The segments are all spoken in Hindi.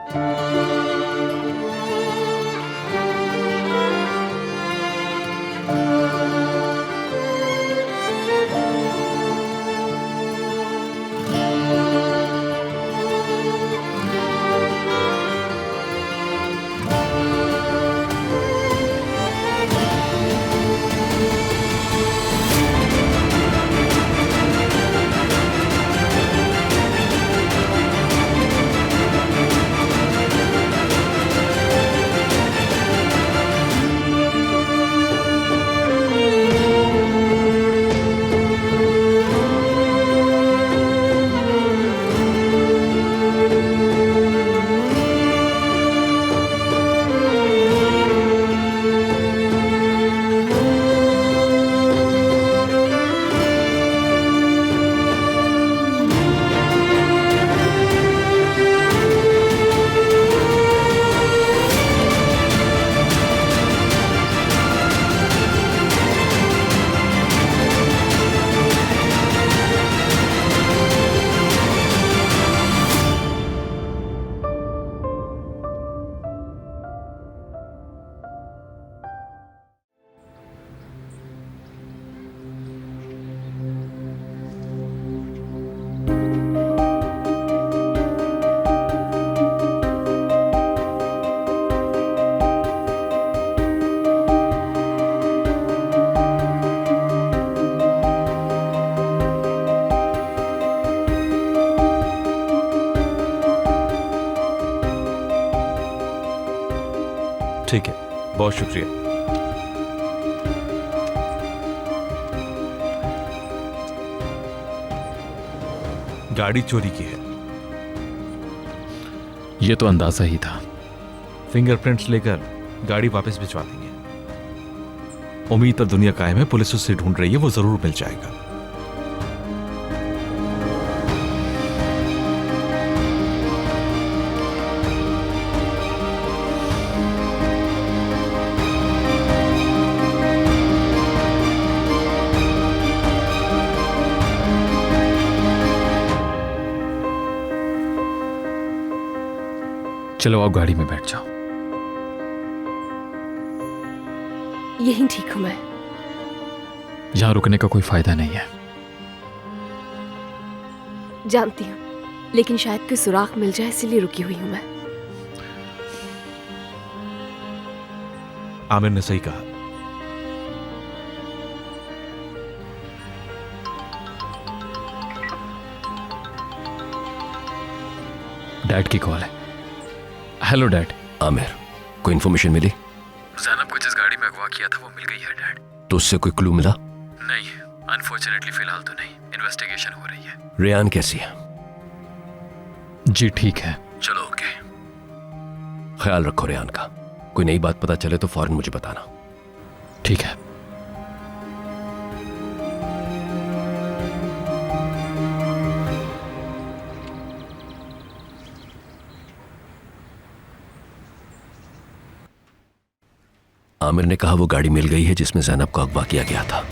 ठीक है, बहुत शुक्रिया। गाड़ी चोरी की है, ये तो अंदाजा ही था। फिंगरप्रिंट्स लेकर गाड़ी वापस भिजवा देंगे। उम्मीद पर दुनिया कायम है, पुलिस उसे ढूंढ रही है, वो जरूर मिल जाएगा। चलो आप गाड़ी में बैठ जाओ। यहीं ठीक हूं मैं। यहां रुकने का कोई फायदा नहीं है। जानती हूं, लेकिन शायद कोई सुराग मिल जाए इसीलिए रुकी हुई हूं मैं। आमिर ने सही कहा। डैड की कॉल है। Hello dad. आमिर, कोई इन्फॉर्मेशन मिली? ज़ैनब को जिस गाड़ी में अगवा किया था वो मिल गई है डैड। तो उससे कोई क्लू मिला? नहीं, अनफॉर्चुनेटली फिलहाल तो नहीं। इन्वेस्टिगेशन हो रही है। रेयान कैसी है? जी ठीक है। चलो ओके, ख्याल रखो रेयान का। कोई नई बात पता चले तो फौरन मुझे बताना। ठीक है। आमिर ने कहा वो गाड़ी मिल गई है जिसमें ज़ैनब को अगवा किया गया था।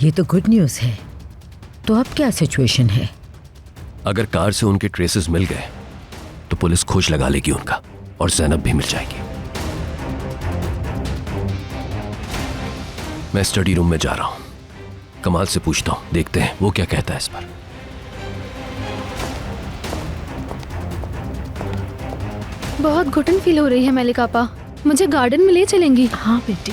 ये तो गुड न्यूज़ है। तो अब क्या सिचुएशन है? अगर कार से उनके ट्रेसेस मिल गए तो पुलिस खोज लगा लेगी उनका और ज़ैनब भी मिल जाएगी। मैं स्टडी रूम में जा रहा हूं, कमाल से पूछता हूं, देखते हैं वो क्या कहता है इस पर। बहुत घुटन फील हो रही है मलिका आपा, मुझे गार्डन में ले चलेंगी? हाँ बेटी।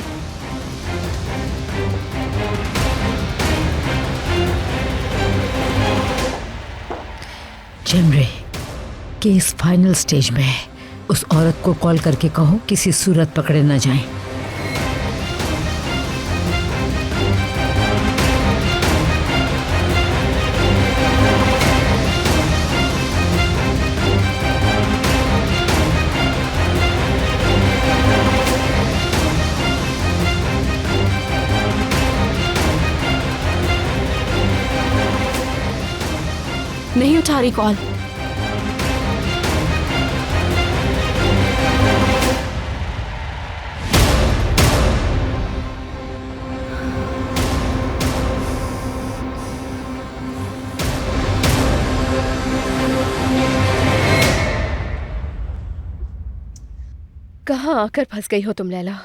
जमरे, केस फाइनल स्टेज में है। उस औरत को कॉल करके कहो किसी सूरत पकड़े न जाएं। नहीं उठा रही कॉल। कहाँ आकर फंस गई हो तुम लैला।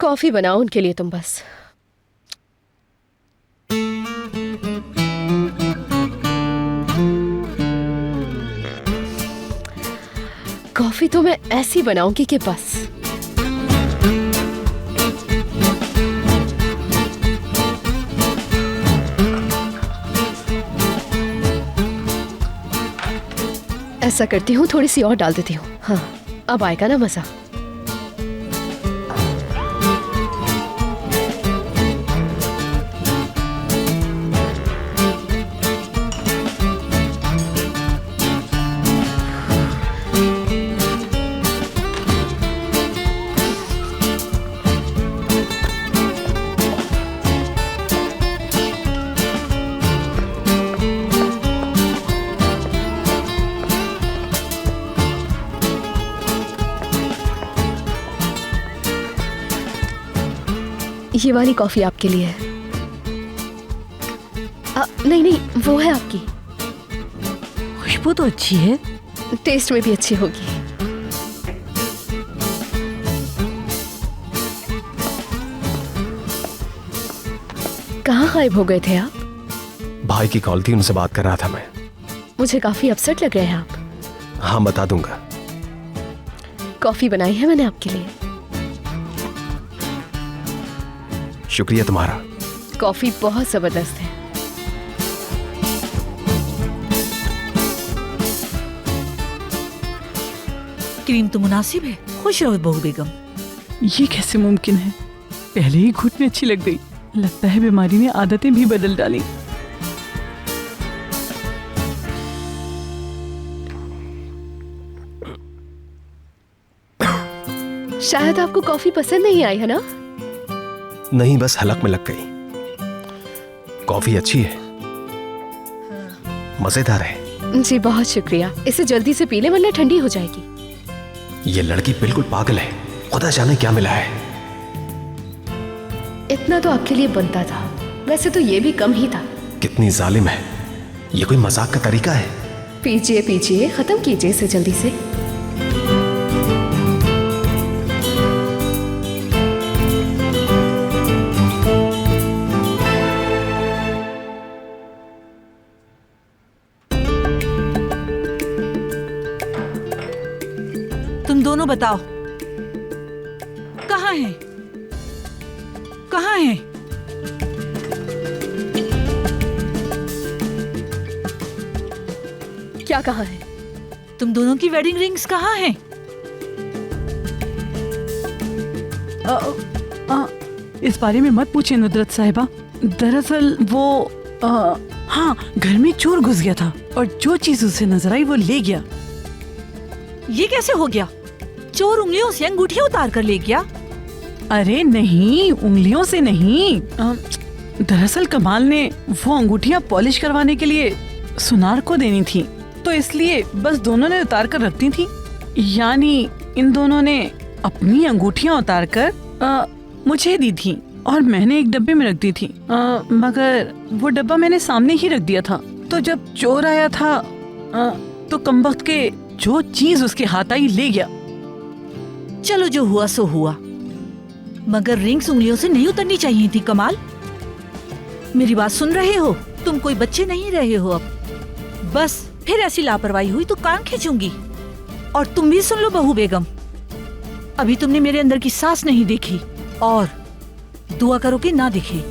कॉफी बनाओ उनके लिए तुम बस। कॉफी तो मैं ऐसी बनाऊंगी कि बस। ऐसा करती हूँ, थोड़ी सी और डाल देती हूँ। हाँ, अब आएगा ना मजा। ये वाली कॉफी आपके लिए है। नहीं नहीं, वो है आपकी। खुशबू तो अच्छी है, टेस्ट में भी अच्छी होगी। कहाँ गायब हो गए थे आप? भाई की कॉल थी, उनसे बात कर रहा था मैं। मुझे काफी अपसेट लग रहे हैं आप। हाँ, बता दूंगा। कॉफी बनाई है मैंने आपके लिए। शुक्रिया तुम्हारा। कॉफी बहुत जबरदस्त है। क्रीम तो मुनासिब है। खुश रहो बहू बेगम। ये कैसे मुमकिन है? पहले ही घुटने अच्छी लग गई, लगता है बीमारी ने आदतें भी बदल डाली। शायद आपको कॉफी पसंद नहीं आई है ना? नहीं, बस हलक में लग गई। कॉफी अच्छी है, मजेदार है। जी बहुत शुक्रिया। इसे जल्दी से पी ले वरना ठंडी हो जाएगी। ये लड़की बिल्कुल पागल है, खुदा जाने क्या मिला है। इतना तो आपके लिए बनता था, वैसे तो ये भी कम ही था। कितनी जालिम है, ये कोई मजाक का तरीका है? पीजिए पीजिए, खत्म कीजिए इसे जल्दी से। तुम दोनों बताओ, कहाँ हैं? कहाँ हैं? क्या कहा है? तुम दोनों की वेडिंग रिंग्स कहाँ हैं? इस बारे में मत पूछिए नुदरत साहिबा। दरअसल वो हाँ, घर में चोर घुस गया था और जो चीज उसे नजर आई वो ले गया। ये कैसे हो गया? चोर उंगलियों से अंगूठियां उतार कर ले गया? अरे नहीं, उंगलियों से नहीं। दरअसल कमाल ने वो अंगूठियां पॉलिश करवाने के लिए सुनार को देनी थी, तो इसलिए बस दोनों ने उतार कर रखती थी। यानी इन दोनों ने अपनी अंगूठियां उतार कर मुझे दी थी और मैंने एक डब्बे में रख दी थी। मगर वो डब्बा मैंने सामने ही रख दिया था, तो जब चोर आया था तो कमबख्त के जो चीज उसके हाथ आई ले गया। चलो जो हुआ सो हुआ, मगर रिंग्स उंगलियों से नहीं उतरनी चाहिए थी। कमाल, मेरी बात सुन रहे हो? तुम कोई बच्चे नहीं रहे हो अब। बस फिर ऐसी लापरवाही हुई तो कान खींचूंगी। और तुम भी सुन लो बहू बेगम, अभी तुमने मेरे अंदर की सांस नहीं देखी, और दुआ करो कि ना दिखे।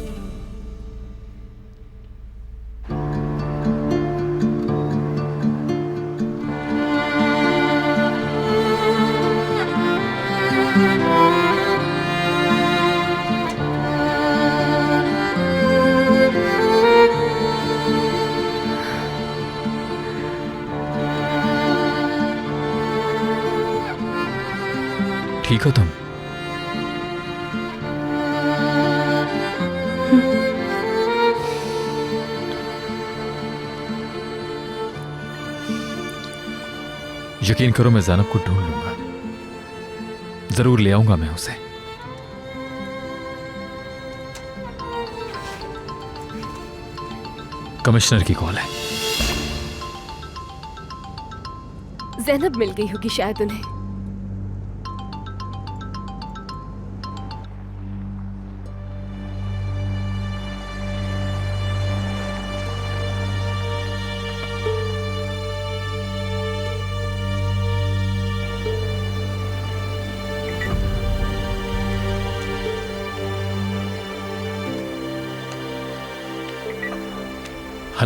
ठीक हो तुम? यकीन करो, मैं ज़ैनब को ढूंढ लूंगा, जरूर ले आऊंगा मैं उसे। कमिश्नर की कॉल है। ज़ैनब मिल गई होगी शायद उन्हें।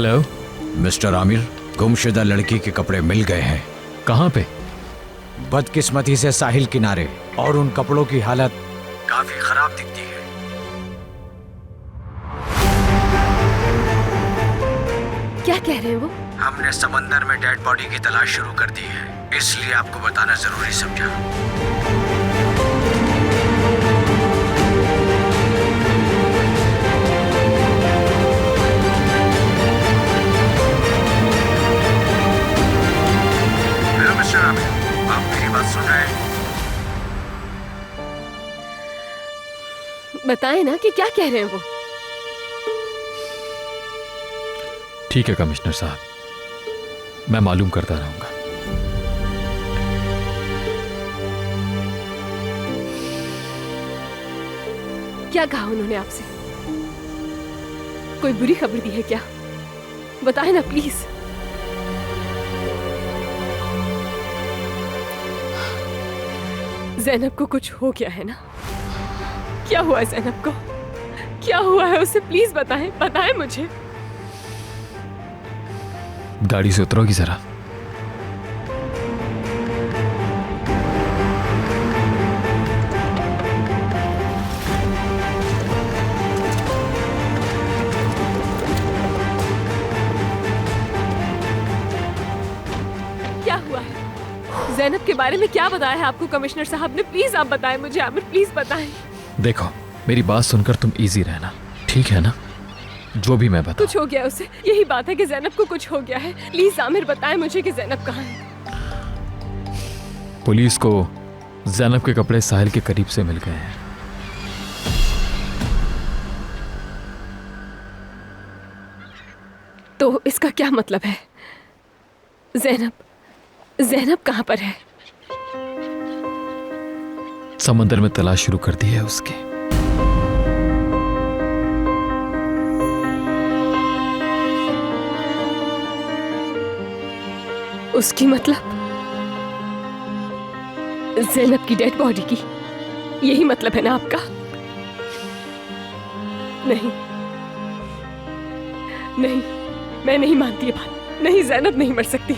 हेलो। मिस्टर आमिर, गुमशुदा लड़की के कपड़े मिल गए हैं। कहाँ पे? बदकिस्मती से साहिल किनारे, और उन कपड़ों की हालत काफी खराब दिखती है। क्या कह रहे हैं वो? हमने समंदर में डेड बॉडी की तलाश शुरू कर दी है, इसलिए आपको बताना जरूरी समझा। हेलो मिस्टर आमिर, आप मेरी बात सुन रहे हैं? बताएं ना कि क्या कह रहे हैं वो। ठीक है कमिश्नर साहब, मैं मालूम करता रहूंगा। क्या कहा उन्होंने आपसे? कोई बुरी खबर दी है क्या? बताएं ना प्लीज। ज़ैनब को कुछ हो गया है ना? क्या हुआ है ज़ैनब को? क्या हुआ है उसे? प्लीज बताएं, बताएं मुझे। गाड़ी से उतरोगी जरा? क्या हुआ है? ज़ैनब के बारे में क्या बताया है आपको कमिश्नर साहब ने? प्लीज आप बताएं मुझे आमिर, प्लीज बताएं। देखो, मेरी बात सुनकर तुम इजी रहना, ठीक है ना? जो भी मैं बताऊं। कुछ हो गया उसे, यही बात है कि ज़ैनब को कुछ हो गया है। प्लीज आमिर बताएं मुझे कि ज़ैनब कहाँ है। पुलिस को ज़ैनब के कपड़े साहिल के करीब से मिल गए हैं। तो इसका क्या मतलब है? ज़ैनब कहाँ पर है? समंदर में तलाश शुरू कर दी है उसकी। उसकी मतलब ज़ैनब की डेड बॉडी की, यही मतलब है ना आपका? नहीं नहीं, मैं नहीं मानती ये बात। नहीं, ज़ैनब नहीं मर सकती,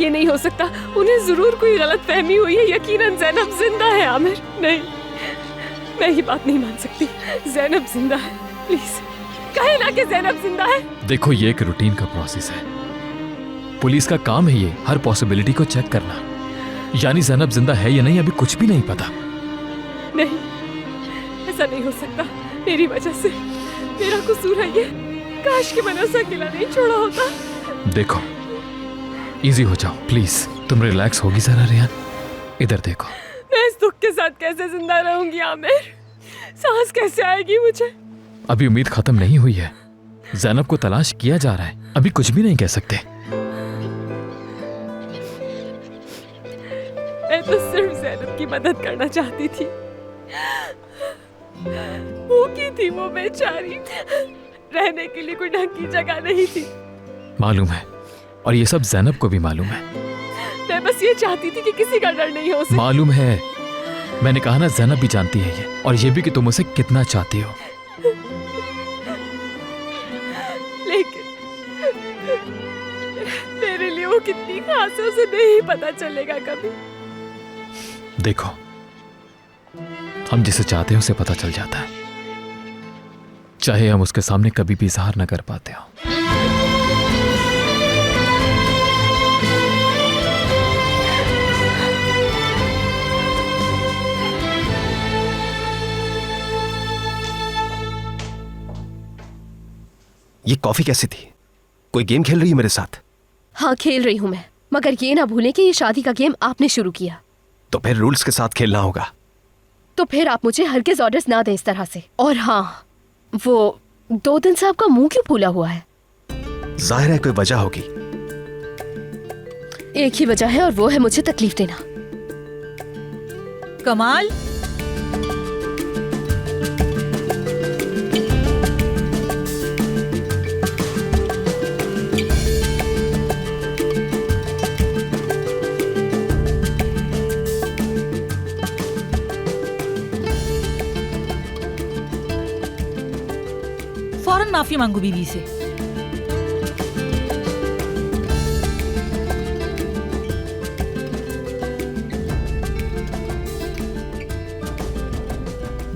ये नहीं हो सकता। उन्हें जरूर कोई गलतफहमी हुई है। यकीनन ज़ैनब जिंदा है आमिर। नहीं, मैं ये बात नहीं मान सकती। ज़ैनब जिंदा है, प्लीज कहे ना कि ज़ैनब जिंदा है। देखो, ये एक रूटीन का प्रोसेस है, पुलिस का काम है ये, हर पॉसिबिलिटी को चेक करना। यानी ज़ैनब जिंदा है या नहीं अभी कुछ भी नहीं पता। नहीं, ऐसा नहीं हो सकता। मेरी वजह से, मेरा कसूर है ये। काश कि मैंने उसे अकेला नहीं छोड़ा होता। देखो, इजी हो जाओ प्लीज, तुम रिलैक्स होगी जरा रियान, इधर देखो। मैं इस दुख के साथ कैसे जिंदा रहूंगी आमिर? सांस कैसे आएगी मुझे? अभी उम्मीद खत्म नहीं हुई है, ज़ैनब को तलाश किया जा रहा है, अभी कुछ भी नहीं कह सकते। मैं तो सिर्फ ज़ैनब की मदद करना चाहती थी। भूखी थी वो बेचारी, रहने के लिए कोई ढंग की जगह नहीं थी। मालूम है, और ये सब ज़ैनब को भी मालूम है। मैं बस ये चाहती थी कि किसी का डर नहीं हो उसे। मालूम है, मैंने कहा ना, ज़ैनब भी जानती है ये, और ये भी कि तुम उसे कितना चाहती हो। लेकिन मेरे लिए वो कितनी खास है उसे नहीं पता चलेगा कभी। देखो, हम जिसे चाहते हैं उसे पता चल जाता है, चाहे हम उसके सामने कभी भी इजहार न कर पाते हो। ये कॉफी कैसी थी? कोई गेम खेल रही है मेरे साथ? हाँ, खेल रही हूँ मैं, मगर ये ना भूलें कि ये शादी का गेम आपने शुरू किया। तो फिर रूल्स के साथ खेलना होगा। तो फिर आप मुझे हरगिज़ ऑर्डर्स ना दें इस तरह से। और हाँ, वो 2 दिन से आपका मुंह क्यों फूला हुआ है? जाहिर है कोई वजह होगी। एक ही वजह है, और वो है मुझे तकलीफ देना। कमाल, फौरन माफी मांगू बीवी से।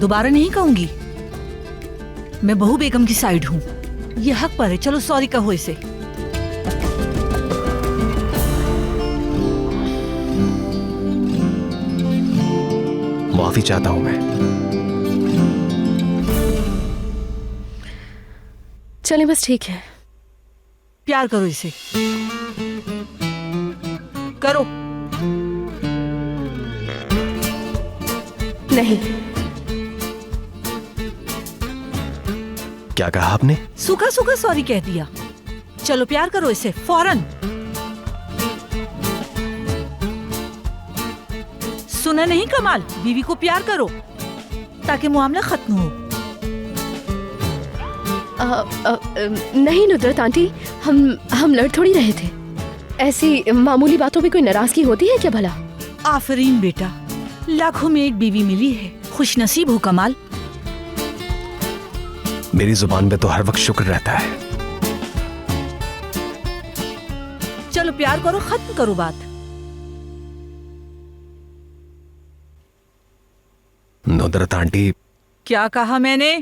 दोबारा नहीं कहूंगी। मैं बहू बेगम की साइड हूँ, ये हक पर है। चलो सॉरी कहो इसे। माफी चाहता हूं मैं। चले बस ठीक है। प्यार करो इसे, करो। नहीं। क्या कहा आपने? सूखा सूखा सॉरी कह दिया। चलो प्यार करो इसे फौरन। सुना नहीं कमाल, बीवी को प्यार करो ताकि मामला खत्म हो। नहीं नुदरत आंटी, हम लड़ थोड़ी रहे थे। ऐसी मामूली बातों पे कोई नाराजगी होती है क्या भला? आफरीन बेटा, लाखों में एक बीवी मिली है, खुश नसीब हो कमाल। मेरी जुबान पे तो हर वक्त शुक्र रहता है। चलो प्यार करो, खत्म करो बात। नुदरत आंटी। क्या कहा मैंने?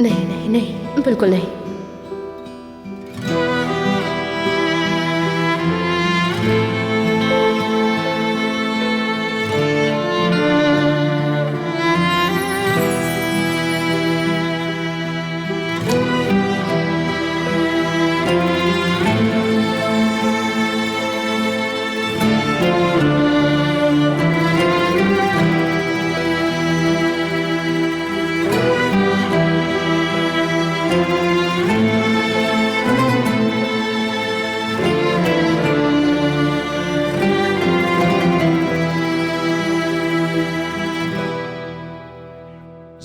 नहीं नहीं नहीं, बिल्कुल नहीं।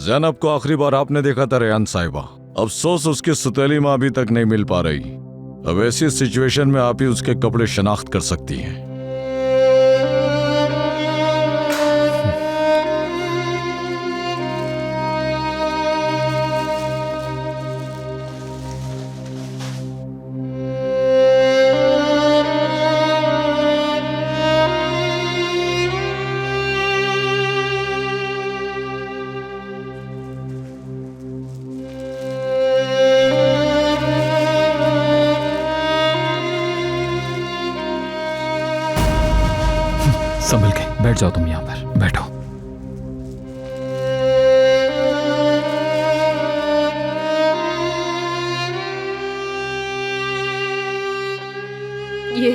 ज़ैनब को आखिरी बार आपने देखा था रेहान साहिबा। अफसोस उसकी सौतेली माँ अभी तक नहीं मिल पा रही। अब ऐसी सिचुएशन में आप ही उसके कपड़े शनाख्त कर सकती हैं। संभल के बैठ जाओ, तुम यहाँ पर बैठो। ये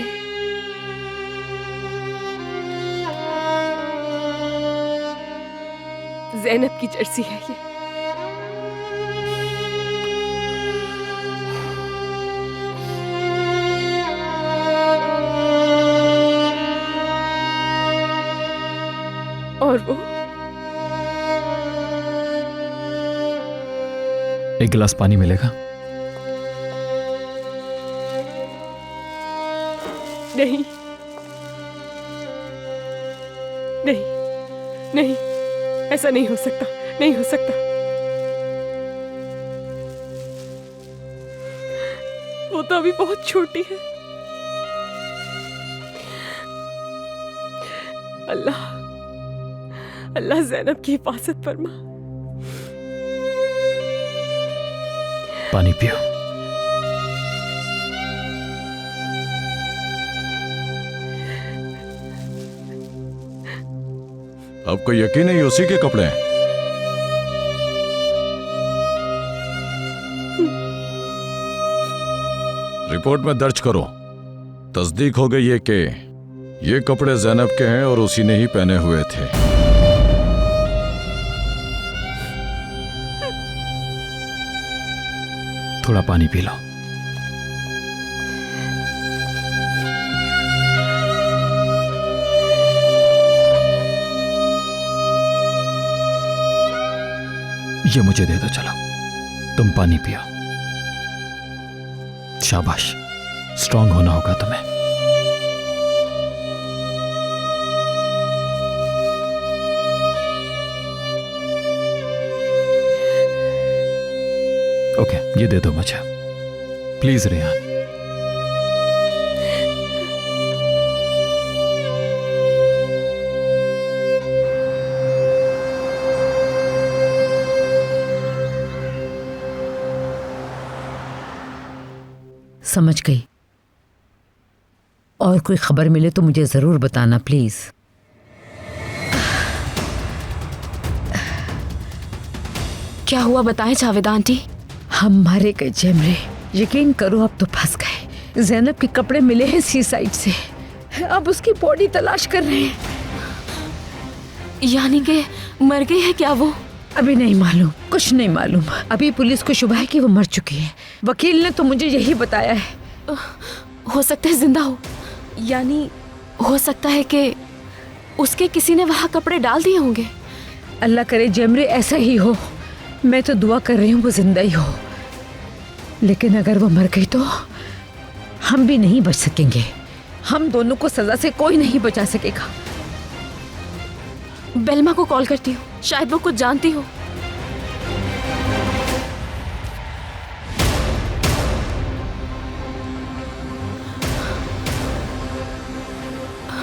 ज़ैनब की जर्सी है। ये और वो एक गिलास पानी मिलेगा? नहीं नहीं नहीं, ऐसा नहीं हो सकता, नहीं हो सकता। वो तो अभी बहुत छोटी है। अल्लाह अल्लाह ज़ैनब की हिफाजत फरमा। पानी पियो। आपको यकीन है उसी के कपड़े हैं? रिपोर्ट में दर्ज करो। तस्दीक हो गई है कि ये कपड़े ज़ैनब के हैं और उसी ने ही पहने हुए थे। थोड़ा पानी पी लो। ये मुझे दे दो, चलो तुम पानी पियो। शाबाश, स्ट्रांग होना होगा तुम्हें। ओके, ये दे दो मुझे प्लीज रेहान। समझ गई। और कोई खबर मिले तो मुझे जरूर बताना प्लीज। क्या हुआ बताएं जावेदा आंटी। हम मारे गए जेमरे, यकीन करो अब तो फंस गए। जैनब के कपड़े मिले हैं सी साइड से, अब उसकी बॉडी तलाश कर रहे हैं। यानी कि मर गई है क्या वो? अभी नहीं मालूम, कुछ नहीं मालूम। अभी पुलिस को शुबह है कि वो मर चुकी है। वकील ने तो मुझे यही बताया है। हो सकता है जिंदा हो, यानी हो सकता है कि उसके किसी ने वहाँ कपड़े डाल दिए होंगे। अल्लाह करे जेमरे ऐसा ही हो। मैं तो दुआ कर रही हूँ वो जिंदा ही हो, लेकिन अगर वो मर गई तो हम भी नहीं बच सकेंगे। हम दोनों को सजा से कोई नहीं बचा सकेगा। बेलमा को कॉल करती हूँ, शायद वो कुछ जानती हो।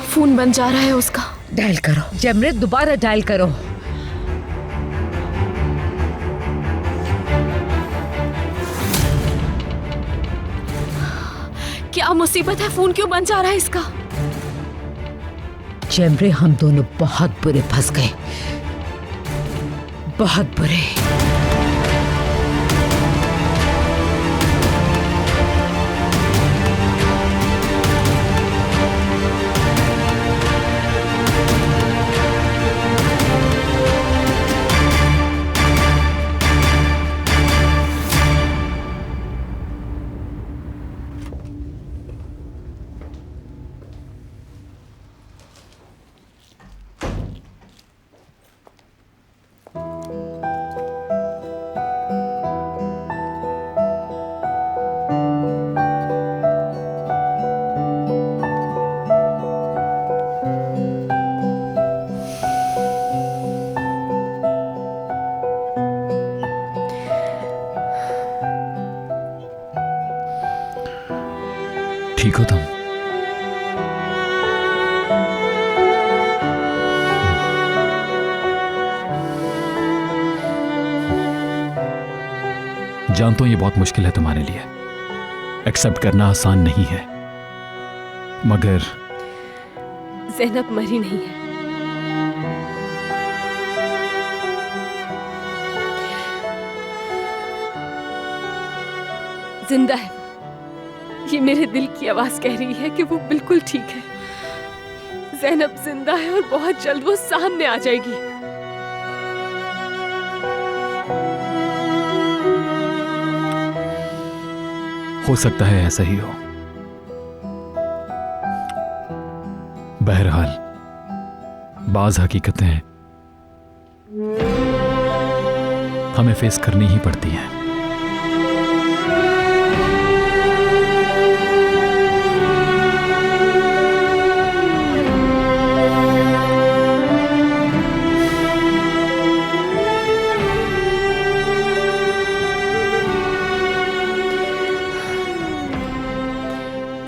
फोन बन जा रहा है उसका। डायल करो जेमरे, दोबारा डायल करो। क्या मुसीबत है, फोन क्यों बन जा रहा है इसका? जेमरे हम दोनों बहुत बुरे फंस गए, बहुत बुरे। ठीक हो तुम? जानता हूं ये बहुत मुश्किल है तुम्हारे लिए, एक्सेप्ट करना आसान नहीं है, मगर ज़ैनब मरी नहीं है। जिंदा है। ये मेरे दिल की आवाज कह रही है कि वो बिल्कुल ठीक है। ज़ैनब जिंदा है और बहुत जल्द वो सामने आ जाएगी। हो सकता है ऐसा ही हो। बहरहाल बाज हकीकतें हमें फेस करनी ही पड़ती हैं।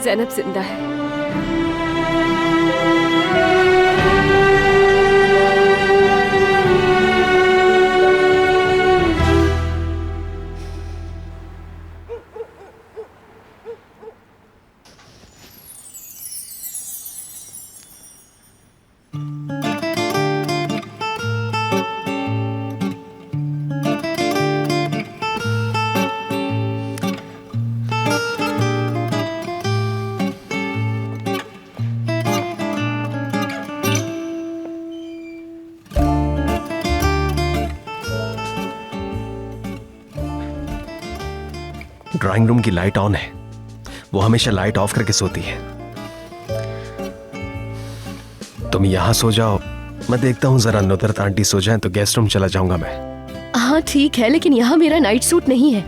ज़ैनब जिंदा है। ड्राइंग रूम की लाइट ऑन है, वो हमेशा लाइट ऑफ करके सोती है। तुम यहां सो जाओ, मैं देखता हूं जरा नुदरत आंटी सो जाए तो गेस्ट रूम चला जाऊंगा मैं। हाँ ठीक है, लेकिन यहाँ मेरा नाइट सूट नहीं है।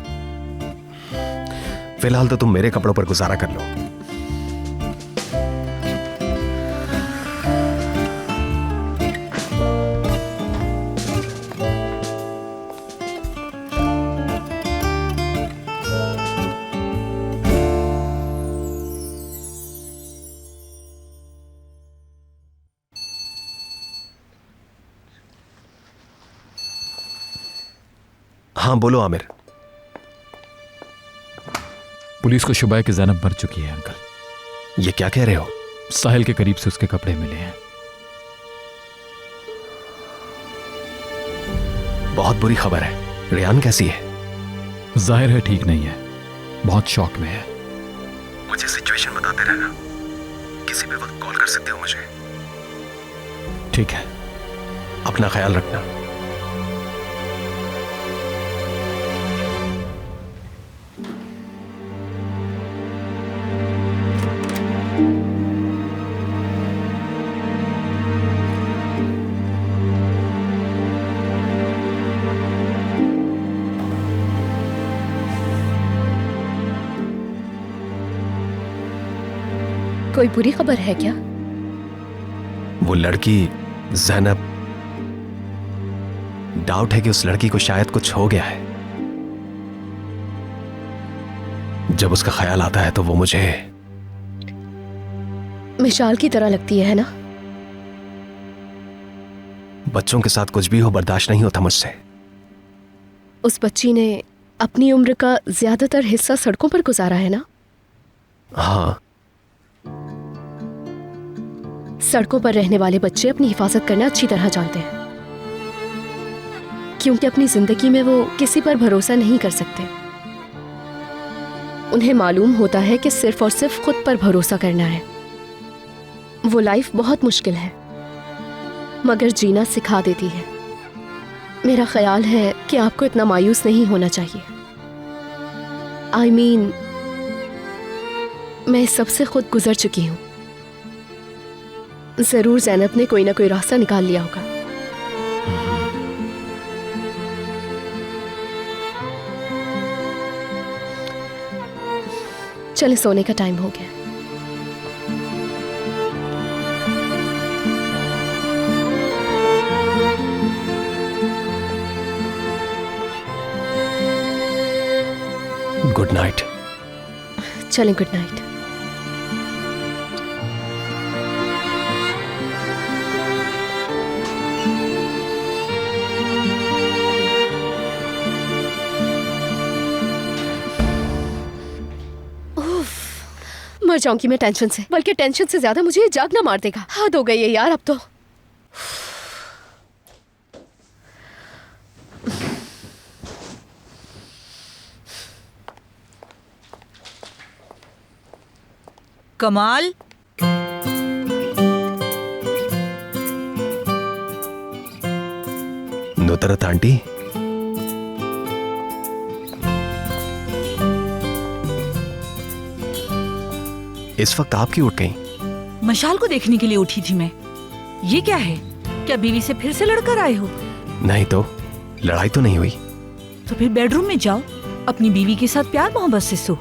फिलहाल तो तुम मेरे कपड़ों पर गुजारा कर लो। हाँ बोलो आमिर। पुलिस को शुबा है कि जैनब मर चुकी है अंकल। ये क्या कह रहे हो? साहिल के करीब से उसके कपड़े मिले हैं। बहुत बुरी खबर है। रेहान कैसी है? जाहिर है ठीक नहीं है, बहुत शॉक में है। मुझे सिचुएशन बताते रहना, किसी भी वक्त कॉल कर सकते हो मुझे। ठीक है। अपना ख्याल रखना। कोई बुरी खबर है क्या? वो लड़की जैनब, डाउट है कि उस लड़की को शायद कुछ हो गया है। जब उसका ख्याल आता है तो वो मुझे मिशाल की तरह लगती है ना? बच्चों के साथ कुछ भी हो बर्दाश्त नहीं होता मुझसे। उस बच्ची ने अपनी उम्र का ज्यादातर हिस्सा सड़कों पर गुजारा है ना? हाँ। सड़कों पर रहने वाले बच्चे अपनी हिफाजत करना अच्छी तरह जानते हैं, क्योंकि अपनी जिंदगी में वो किसी पर भरोसा नहीं कर सकते। उन्हें मालूम होता है कि सिर्फ और सिर्फ खुद पर भरोसा करना है। वो लाइफ बहुत मुश्किल है, मगर जीना सिखा देती है। मेरा ख्याल है कि आपको इतना मायूस नहीं होना चाहिए। I mean, मैं इस सबसे खुद गुजर चुकी हूं। जरूर ज़ैनब ने कोई ना कोई रास्ता निकाल लिया होगा। चले, सोने का टाइम हो गया। Good night. चलें, गुड नाइट। मर जाऊंगी मैं टेंशन से, बल्कि टेंशन से ज्यादा मुझे ये जागना मार देगा। हद हो गई है यार अब तो। कमाल, नुतरत आंटी, इस वक्त आप क्यों उठ गई? मशाल को देखने के लिए उठी थी मैं। ये क्या है? क्या बीवी से फिर से लड़कर आए हो? नहीं तो, लड़ाई तो नहीं हुई। तो फिर बेडरूम में जाओ, अपनी बीवी के साथ प्यार मोहब्बत से सो।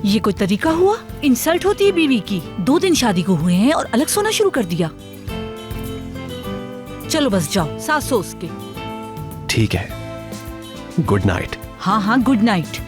ये कोई तरीका हुआ? इंसल्ट होती है बीवी की। 2 दिन शादी को हुए हैं और अलग सोना शुरू कर दिया। चलो बस जाओ, साथ सो उसके। ठीक है, गुड नाइट। हाँ हाँ, गुड नाइट।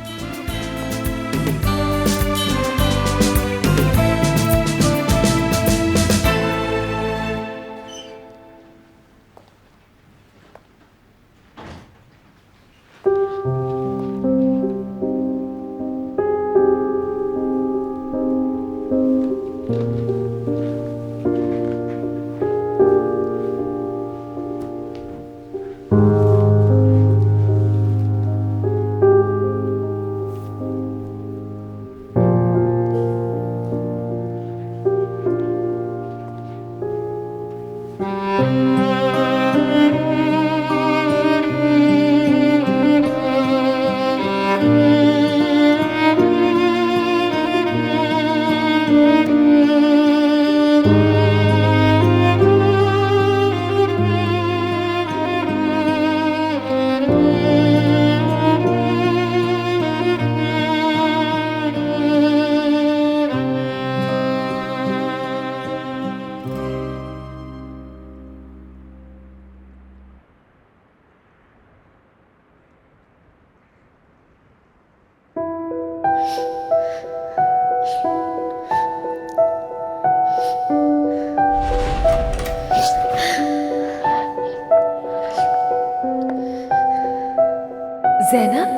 ज़ैनब,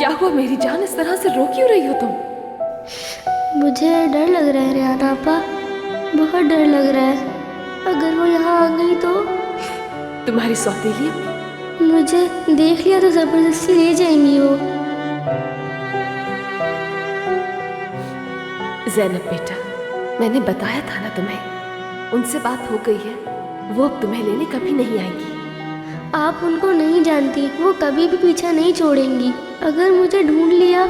क्या हुआ मेरी जान, इस तरह से रो क्यों रही हो तुम? मुझे डर लग रहा है रेहान आपा, बहुत डर लग रहा है। अगर वो यहाँ आ गई तो? तुम्हारी सौतेली मुझे देख लिया तो जबरदस्ती ले जाएंगी वो। ज़ैनब बेटा, मैंने बताया था ना तुम्हें, उनसे बात हो गई है, वो अब तुम्हें लेने कभी नहीं आएंगी। आप उनको नहीं जानती, वो कभी भी पीछा नहीं छोड़ेंगी। अगर मुझे ढूंढ लिया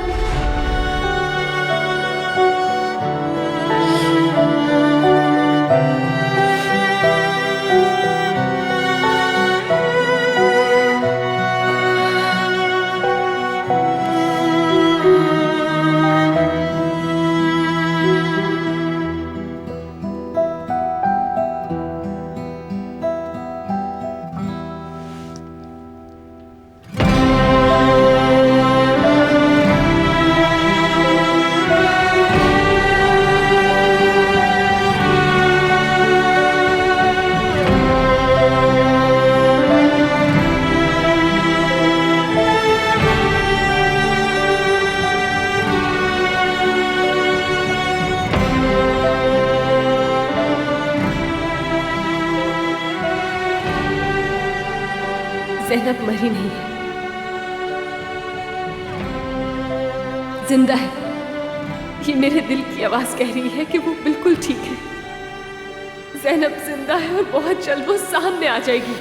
ज़ैनब मरी नहीं है, जिंदा है। ये मेरे दिल की आवाज कह रही है कि वो बिल्कुल ठीक है। ज़ैनब जिंदा है और बहुत जल्द वो सामने आ जाएगी।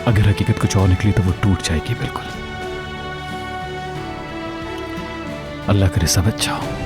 अगर हकीकत कुछ और निकली तो वो टूट जाएगी बिल्कुल। अल्लाह करे सब अच्छा हो।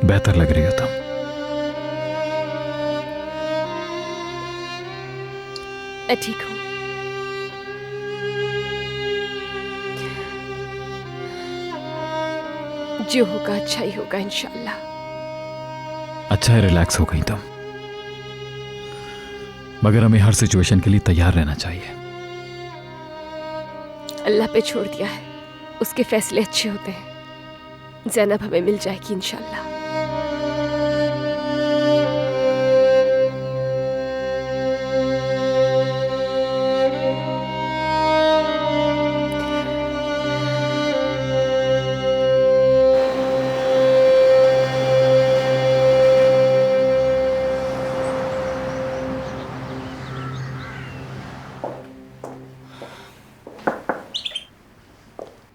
बेहतर लग रही हो तुम। मैं ठीक हूं। जो होगा अच्छा ही होगा इंशाल्लाह। अच्छा है, रिलैक्स हो गई तुम, मगर हमें हर सिचुएशन के लिए तैयार रहना चाहिए। अल्लाह पे छोड़ दिया है, उसके फैसले अच्छे होते हैं। ज़ैनब हमें मिल जाएगी इंशाल्लाह।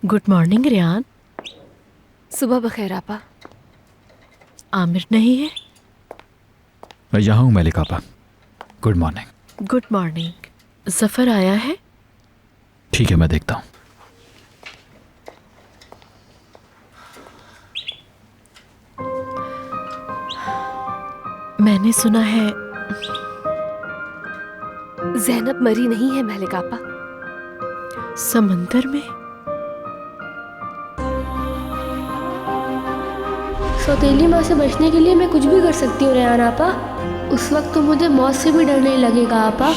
Good morning Rehan. सुबह बखैर आपा। आमिर नहीं है? मैं यहाँ हूँ मलिक आपा। Good morning. Good morning. Zafar आया है? ठीक है, मैं देखता हूँ। मैंने सुना है ज़ैनब मरी नहीं है मलिक आपा। समंदर में? सौतेली माँ से बचने के लिए मैं कुछ भी कर सकती हूँ रेहान आपा। उस वक्त तो मुझे मौत से भी डर नहीं लगेगा आपा।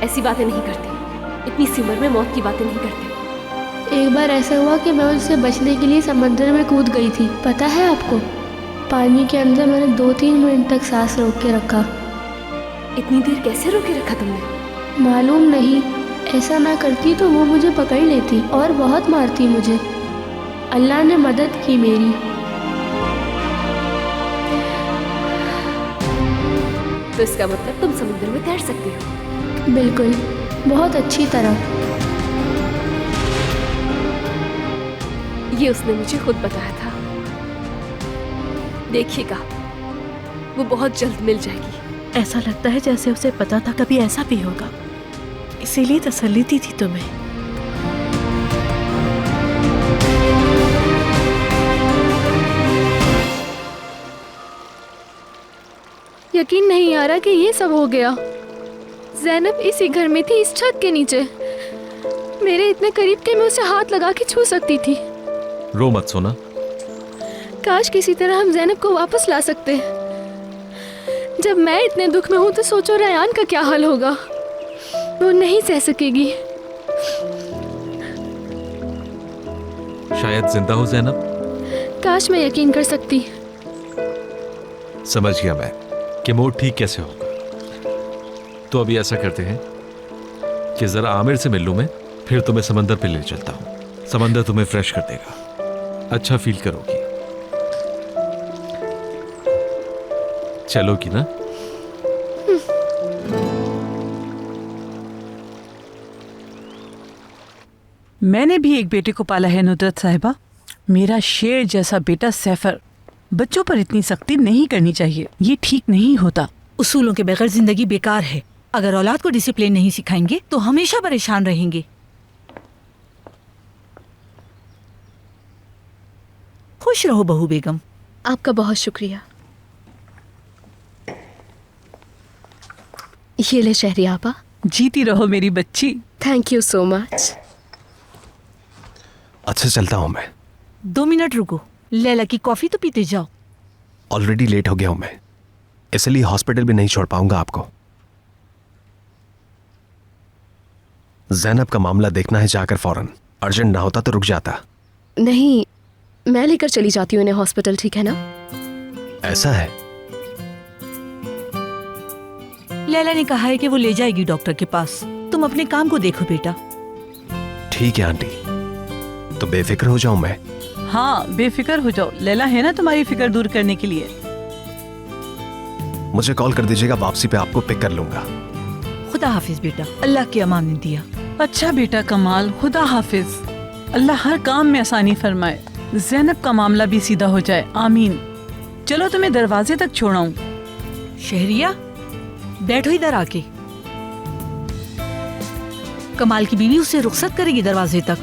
ऐसी बातें नहीं करते, इतनी सी उम्र में मौत की बातें नहीं करते। एक बार ऐसा हुआ कि मैं उससे बचने के लिए समंदर में कूद गई थी, पता है आपको? पानी के अंदर मैंने 2-3 मिनट तक सांस रोक के रखा। इतनी देर कैसे रोके रखा तुमने? मालूम नहीं, ऐसा मैं करती तो वो मुझे पकड़ लेती और बहुत मारती मुझे। अल्लाह ने मदद की मेरी। तो इसका मतलब तुम समुद्र में तैर सकती हो? बिल्कुल, बहुत अच्छी तरह। ये उसने मुझे खुद बताया था। देखिएगा, वो बहुत जल्द मिल जाएगी। ऐसा लगता है जैसे उसे पता था कभी ऐसा भी होगा, इसीलिए तसल्ली दी थी तुम्हें। यकीन नहीं आ रहा कि ये सब हो गया। ज़ैनब इसी घर में थी, इस छत के नीचे, मेरे इतने करीब कि मैं उसे हाथ लगा के छू सकती थी। रो मत सोना। काश किसी तरह हम ज़ैनब को वापस ला सकते। जब मैं इतने दुख में हूँ तो सोचो रेयान का क्या हाल होगा। वो नहीं सह सकेगी। शायद जिंदा हो ज़ैनब। काश मैं यकीन कर सकती। समझ गया मैं कि मूड ठीक कैसे होगा। तो अभी ऐसा करते हैं कि जरा आमिर से मिल लूं मैं, फिर तुम्हें समंदर पे ले चलता हूं। समंदर तुम्हें फ्रेश कर देगा, अच्छा फील करोगी। चलोगी ना? मैंने भी एक बेटे को पाला है नुसरत साहिबा। मेरा शेर जैसा बेटा सैफर। बच्चों पर इतनी सख्ती नहीं करनी चाहिए, ये ठीक नहीं होता। उसूलों के बगैर जिंदगी बेकार है। अगर औलाद को डिसिप्लिन नहीं सिखाएंगे तो हमेशा परेशान रहेंगे। खुश रहो बहू बेगम। आपका बहुत शुक्रिया। ये ले शहरी आपा। जीती रहो मेरी बच्ची। Thank you so much. अच्छा चलता हूँ मैं। 2 मिनट रुको, लैला की कॉफी तो पीते जाओ। ऑलरेडी लेट हो गया हूं मैं, इसलिए हॉस्पिटल भी नहीं छोड़ पाऊंगा आपको। ज़ैनब का मामला देखना है जाकर फौरन। अर्जेंट ना होता तो रुक जाता। नहीं, मैं लेकर चली जाती हूँ इन्हें हॉस्पिटल, ठीक है ना? ऐसा है? लैला ने कहा है कि वो ले जाएगी डॉक्टर के पास। तुम अपने काम को देखो बेटा। ठीक है आंटी, तो बेफिक्र हो जाऊं मैं? हाँ, बेफिक्र हो जाओ। लैला है ना तुम्हारी फिक्र दूर करने के लिए। मुझे कॉल कर दीजिएगा, वापसी पे आपको पिक कर लूंगा। खुदा हाफिज बेटा, अल्लाह की अमान ने दिया। अच्छा बेटा कमाल, खुदा हाफिज। अल्लाह हर काम में आसानी फरमाए। ज़ैनब का मामला भी सीधा हो जाए, आमीन। चलो तुम्हें दरवाजे तक छोड़ाऊं। शहरिया, बैठो इधर आके। कमाल की बीवी उसे रुखसत करेगी दरवाजे तक।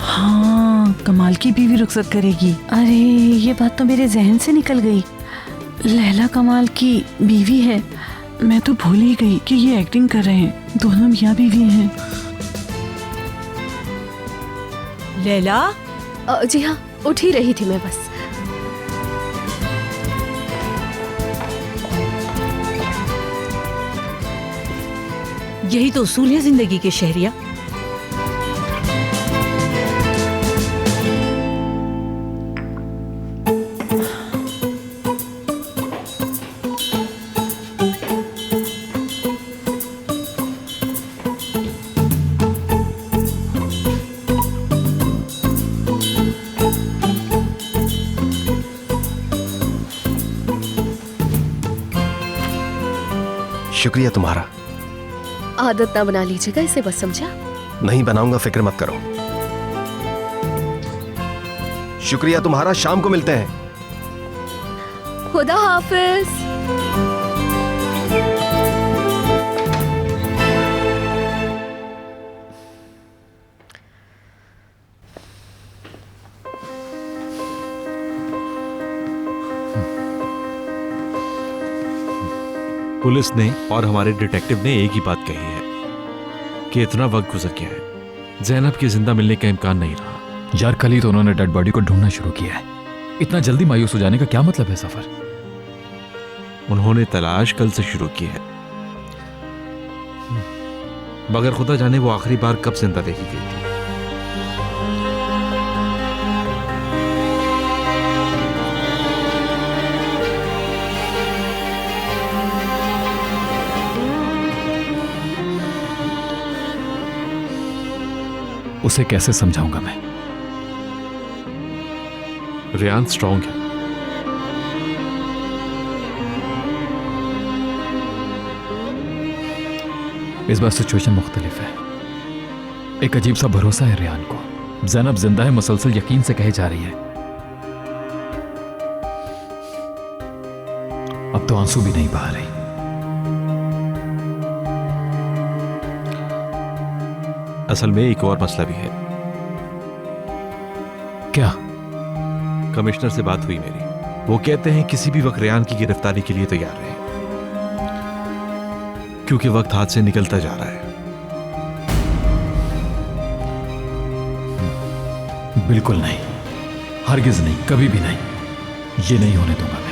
हाँ, कमाल की बीवी रुखसत करेगी। अरे ये बात तो मेरे जहन से निकल गई। लैला कमाल की बीवी है। मैं तो भूल ही गई कि ये एक्टिंग कर रहे हैं। दोनों मियाँ बीवी हैं। लैला? जी हाँ, उठ ही रही थी मैं बस। यही तो उसूल है जिंदगी के शहरिया। शुक्रिया तुम्हारा। आदत ना बना लीजिएगा इसे, बस समझा? नहीं बनाऊंगा, फिक्र मत करो। शुक्रिया तुम्हारा, शाम को मिलते हैं। खुदा हाफिज। पुलिस ने और हमारे डिटेक्टिव ने एक ही बात कही है कि इतना वक्त गुजर गया है, ज़ैनब के जिंदा मिलने का इम्कान नहीं रहा। यार कल ही तो उन्होंने डेड बॉडी को ढूंढना शुरू किया है। इतना जल्दी मायूस हो जाने का क्या मतलब है सफर? उन्होंने तलाश कल से शुरू की है, मगर खुदा जाने वो आखिरी बार कब जिंदा देखी गई थी। उसे कैसे समझाऊंगा मैं? रेयान स्ट्रांग है, इस बार सिचुएशन मुख्तलिफ है। एक अजीब सा भरोसा है रेहान को। जैनब जिंदा है, मुसलसल यकीन से कहे जा रही है। अब तो आंसू भी नहीं बहा रही। असल में एक और मसला भी है। क्या? कमिश्नर से बात हुई मेरी। वो कहते हैं किसी भी वक्त रेहान की गिरफ्तारी के लिए तैयार रहे, क्योंकि वक्त हाथ से निकलता जा रहा है। बिल्कुल नहीं, हरगिज नहीं, कभी भी नहीं। ये नहीं होने दूंगा मैं।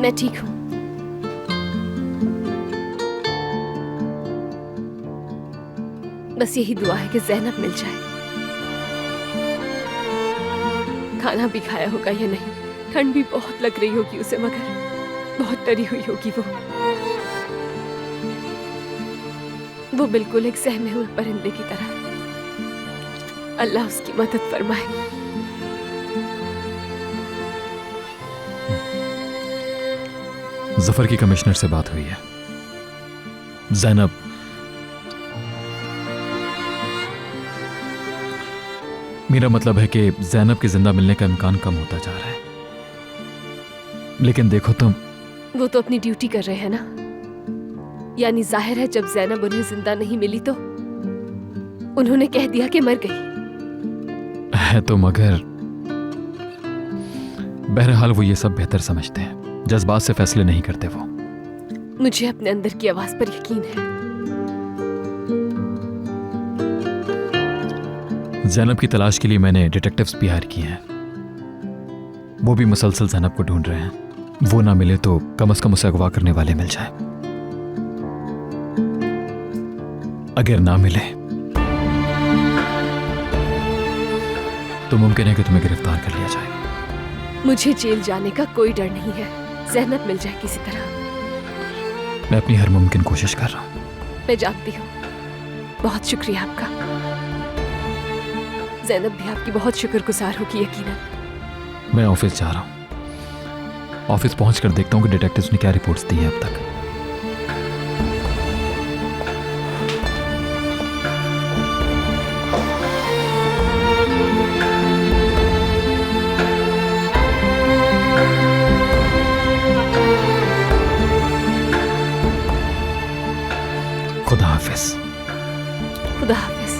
मैं ठीक हूं। बस यही दुआ है कि जैनब मिल जाए। खाना भी खाया होगा या नहीं, ठंड भी बहुत लग रही होगी उसे, मगर बहुत डरी हुई होगी वो बिल्कुल एक सहमे हुए परिंदे की तरह। अल्लाह उसकी मदद फरमाए। जफर की कमिश्नर से बात हुई है। जैनब मेरा मतलब है कि जैनब के जिंदा मिलने का इम्कान कम होता जा रहा है। लेकिन देखो तुम, वो तो अपनी ड्यूटी कर रहे हैं ना। यानी जाहिर है जब जैनब उन्हें जिंदा नहीं मिली तो उन्होंने कह दिया कि मर गई है तो, मगर बहरहाल वो ये सब बेहतर समझते हैं। जज्बात से फैसले नहीं करते वो। मुझे अपने अंदर की आवाज पर यकीन है। जैनब की तलाश के लिए मैंने डिटेक्टिव्स भी हायर किए हैं। वो भी मुसलसल जैनब को ढूंढ रहे हैं। वो ना मिले तो कम से कम उसे अगवा करने वाले मिल जाए। अगर ना मिले तो मुमकिन है कि तुम्हें गिरफ्तार कर लिया जाए। मुझे जेल जाने का कोई डर नहीं है। जैनब मिल जाए किसी तरह। मैं अपनी हर मुमकिन कोशिश कर रहा हूं। मैं जानती हूँ। बहुत शुक्रिया आपका। जैनब भी आपकी बहुत शुक्रगुजार होगी यकीनन। मैं ऑफिस जा रहा हूं। ऑफिस पहुंचकर देखता हूं कि डिटेक्टिव्स ने क्या रिपोर्ट्स दी हैं अब तक। खुदा हाफिज। खुदा हाफिज।